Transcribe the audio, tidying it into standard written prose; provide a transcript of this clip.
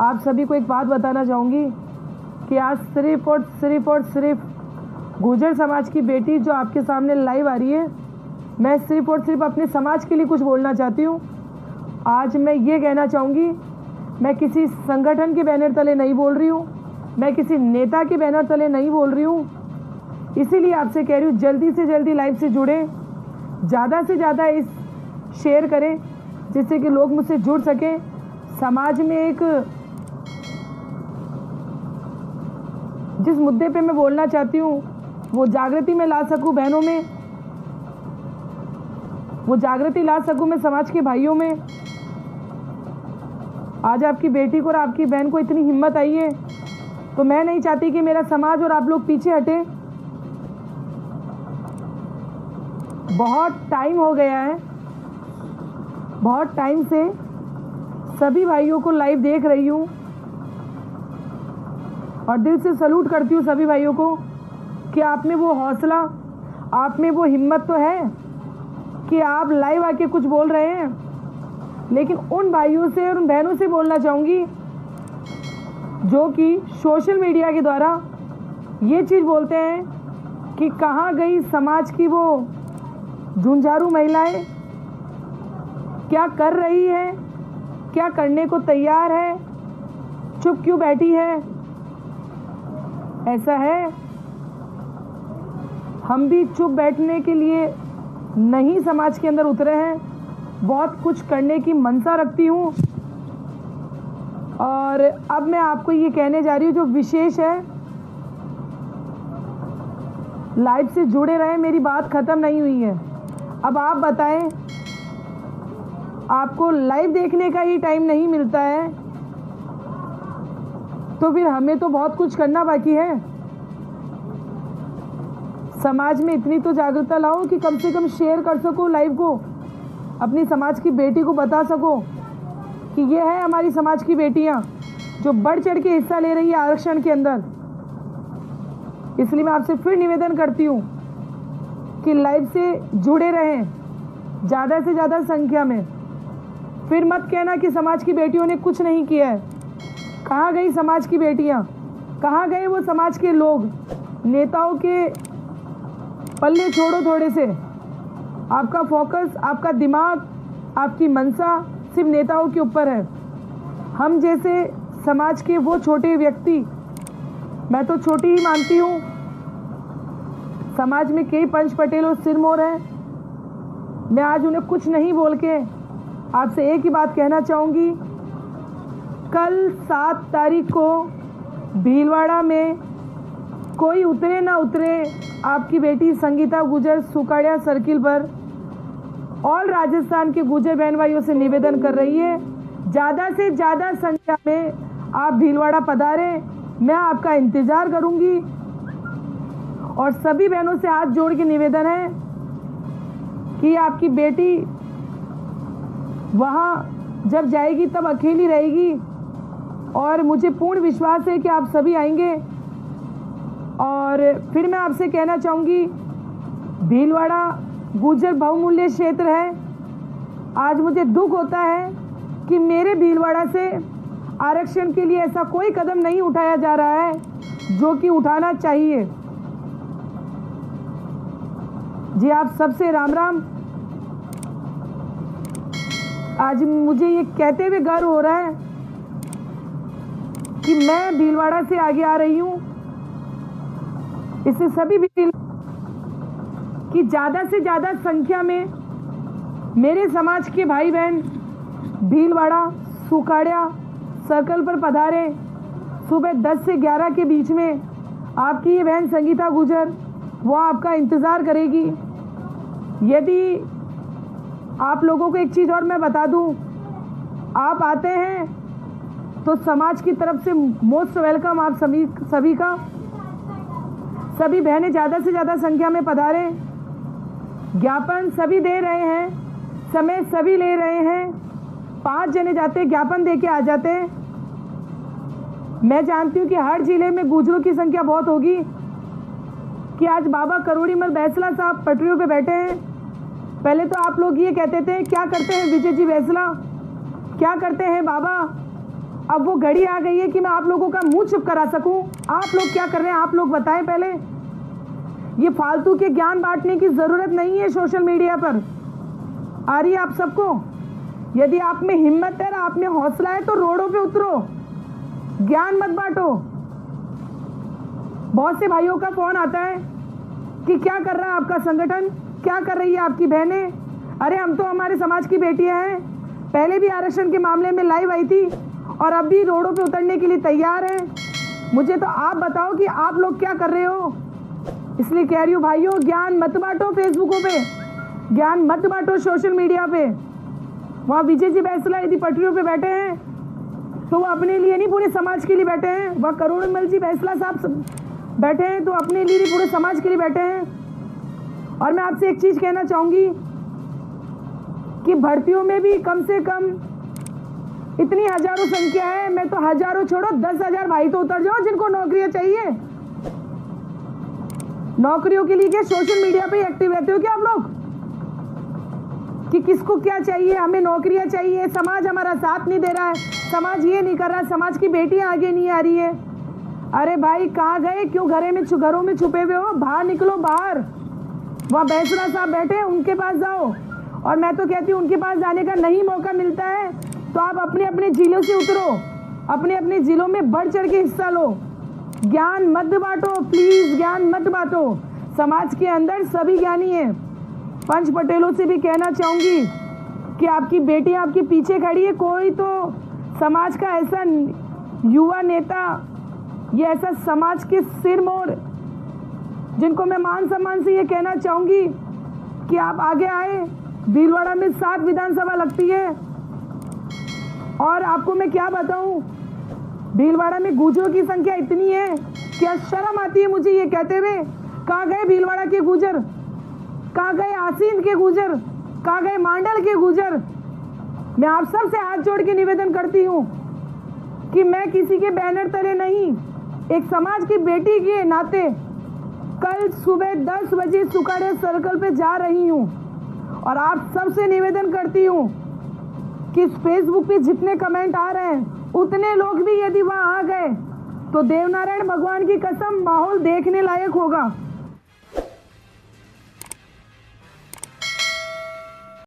आप सभी को एक बात बताना चाहूँगी कि आज सिर्फ और सिर्फ गुर्जर समाज की बेटी जो आपके सामने लाइव आ रही है, मैं सिर्फ और सिर्फ अपने समाज के लिए कुछ बोलना चाहती हूँ। आज मैं ये कहना चाहूँगी, मैं किसी संगठन के बैनर तले नहीं बोल रही हूँ, मैं किसी नेता के बैनर तले नहीं बोल रही हूँ। इसीलिए आपसे कह रही हूँ, जल्दी से जल्दी लाइव से जुड़ें, ज़्यादा से ज़्यादा इस शेयर करें जिससे कि लोग मुझसे जुड़ सकें। समाज में एक जिस मुद्दे पे मैं बोलना चाहती हूँ वो जागृति में ला सकूँ बहनों में, वो जागृति ला सकूँ मैं समाज के भाइयों में। आज आपकी बेटी को और आपकी बहन को इतनी हिम्मत आई है तो मैं नहीं चाहती कि मेरा समाज और आप लोग पीछे हटे। बहुत टाइम हो गया है, बहुत टाइम से सभी भाइयों को लाइव देख रही हूँ और दिल से सैल्यूट करती हूँ सभी भाइयों को कि आप में वो हौसला, आप में वो हिम्मत तो है कि आप लाइव आके कुछ बोल रहे हैं। लेकिन उन भाइयों से और उन बहनों से बोलना चाहूँगी जो कि सोशल मीडिया के द्वारा ये चीज़ बोलते हैं कि कहाँ गई समाज की वो झुंझारू महिलाएं, क्या कर रही है, क्या करने को तैयार है, चुप क्यों बैठी है। ऐसा है, हम भी चुप बैठने के लिए नहीं समाज के अंदर उतरे हैं, बहुत कुछ करने की मनसा रखती हूँ। और अब मैं आपको ये कहने जा रही हूँ जो विशेष है, लाइव से जुड़े रहे, मेरी बात ख़त्म नहीं हुई है। अब आप बताएं, आपको लाइव देखने का ही टाइम नहीं मिलता है तो फिर हमें तो बहुत कुछ करना बाकी है। समाज में इतनी तो जागरूकता लाओ कि कम से कम शेयर कर सको लाइव को, अपनी समाज की बेटी को बता सको कि ये है हमारी समाज की बेटियां जो बढ़ चढ़ के हिस्सा ले रही है आरक्षण के अंदर। इसलिए मैं आपसे फिर निवेदन करती हूँ कि लाइव से जुड़े रहें ज़्यादा से ज़्यादा संख्या में। फिर मत कहना कि समाज की बेटियों ने कुछ नहीं किया है। कहाँ गई समाज की बेटियाँ, कहाँ गए वो समाज के लोग। नेताओं के पल्ले छोड़ो थोड़े से, आपका फोकस, आपका दिमाग, आपकी मनसा सिर्फ नेताओं के ऊपर है। हम जैसे समाज के वो छोटे व्यक्ति, मैं तो छोटी ही मानती हूँ, समाज में कई पंच पटेल और सिरमौर हैं। मैं आज उन्हें कुछ नहीं बोल के आपसे एक ही बात कहना चाहूँगी, कल 7 तारीख को भीलवाड़ा में कोई उतरे ना उतरे, आपकी बेटी संगीता गुर्जर सुकाड़िया सर्किल पर और राजस्थान के गुर्जर बहन भाइयों से निवेदन कर रही है, ज़्यादा से ज़्यादा संख्या में आप भीलवाड़ा पधारें, मैं आपका इंतज़ार करूँगी। और सभी बहनों से हाथ जोड़ के निवेदन है कि आपकी बेटी वहाँ जब जाएगी तब अकेली रहेगी और मुझे पूर्ण विश्वास है कि आप सभी आएंगे। और फिर मैं आपसे कहना चाहूँगी, भीलवाड़ा गुर्जर बहुमूल्य क्षेत्र है। आज मुझे दुख होता है कि मेरे भीलवाड़ा से आरक्षण के लिए ऐसा कोई कदम नहीं उठाया जा रहा है जो कि उठाना चाहिए। जी आप सबसे राम राम। आज मुझे ये कहते हुए गर्व हो रहा है कि मैं भीलवाड़ा से आगे आ रही हूँ। इससे सभी भी कि ज़्यादा से ज़्यादा संख्या में मेरे समाज के भाई बहन भीलवाड़ा सुकाड़िया सर्कल पर पधारे। सुबह 10 से 11 के बीच में आपकी ये बहन संगीता गुर्जर वो आपका इंतज़ार करेगी। यदि आप लोगों को एक चीज़ और मैं बता दूं, आप आते हैं तो समाज की तरफ से मोस्ट वेलकम आप सभी का। सभी बहनें ज़्यादा से ज़्यादा संख्या में पधारें। ज्ञापन सभी दे रहे हैं, समय सभी ले रहे हैं। 5 जने जाते ज्ञापन दे के आ जाते हैं। मैं जानती हूँ कि हर जिले में गुर्जरों की संख्या बहुत होगी कि आज बाबा करोड़ीमल बैसला साहब पटरियों पे बैठे हैं। पहले तो आप लोग ये कहते थे क्या करते हैं विजय जी बैसला, क्या करते हैं बाबा, अब वो घड़ी आ गई है कि मैं आप लोगों का मुंह चुप करा सकूं। आप लोग क्या कर रहे हैं, आप लोग बताएं पहले। ये फालतू के ज्ञान बांटने की जरूरत नहीं है सोशल मीडिया पर। आ रही है आप सबको? यदि आप में हिम्मत है, आप में हौसला है तो रोडों पे उतरो, ज्ञान मत बांटो। बहुत से भाइयों का फोन आता है कि क्या कर रहा है आपका संगठन, क्या कर रही है आपकी बहनें। अरे हम तो हमारे समाज की बेटियां हैं, पहले भी आरक्षण के मामले में लाइव आई थी और अब भी रोडों पे उतरने के लिए तैयार हैं। मुझे तो आप बताओ कि आप लोग क्या कर रहे हो। इसलिए कह रही हूँ भाइयों, ज्ञान मत बांटो फेसबुकों पे, ज्ञान मत बांटो सोशल मीडिया पे। वहाँ विजय जी बैसला यदि पटरियों पे बैठे हैं तो वो अपने लिए नहीं पूरे समाज के लिए बैठे हैं। वह करुणमल जी बैसला साहब बैठे हैं तो अपने लिए नहीं पूरे समाज के लिए बैठे हैं। और मैं आपसे एक चीज कहना चाहूंगी कि भर्तियों में भी कम से कम इतनी हजारों संख्या है, मैं तो हजारों छोड़ो 10,000 भाई तो उतर जाओ जिनको नौकरियां चाहिए। नौकरियों के लिए क्या सोशल मीडिया पे एक्टिव रहते हो क्या आप लोग कि किसको क्या चाहिए, हमें नौकरियां चाहिए, समाज हमारा साथ नहीं दे रहा है, समाज ये नहीं कर रहा, समाज की बेटियां आगे नहीं आ रही है। अरे भाई कहाँ गए, क्यों घरों में छुपे हुए हो? बाहर निकलो, बाहर। वहाँ बैसला साहब बैठे, उनके पास जाओ। और मैं तो कहती हूँ उनके पास जाने का नहीं मौका मिलता है तो आप अपने अपने जिलों से उतरो, अपने अपने जिलों में बढ़ चढ़ के हिस्सा लो। ज्ञान मत बांटो प्लीज, ज्ञान मत बांटो। समाज के अंदर सभी ज्ञानी हैं। पंच पटेलों से भी कहना चाहूंगी कि आपकी बेटी आपके पीछे खड़ी है। कोई तो समाज का ऐसा युवा नेता, ये ऐसा समाज के सिरमौर जिनको मैं मान सम्मान से ये कहना चाहूंगी कि आप आगे आए। भीलवाड़ा में 7 विधानसभा लगती है और आपको मैं क्या बताऊं, भीलवाड़ा में गुर्जरों की संख्या इतनी है, क्या शर्म आती है मुझे ये कहते हुए। कहाँ गए भीलवाड़ा के गुर्जर, कहाँ गए आसीन के गुर्जर, कहाँ गए मांडल के गुर्जर। मैं आप सब से हाथ जोड़ के निवेदन करती हूँ कि मैं किसी के बैनर तले नहीं, एक समाज की बेटी के नाते कल सुबह 10 बजे सुकाड़िया सर्कल पे जा रही हूँ और आप सबसे निवेदन करती हूँ कि फेसबुक पे जितने कमेंट आ रहे हैं उतने लोग भी यदि वहां आ गए तो देवनारायण भगवान की कसम माहौल देखने लायक होगा।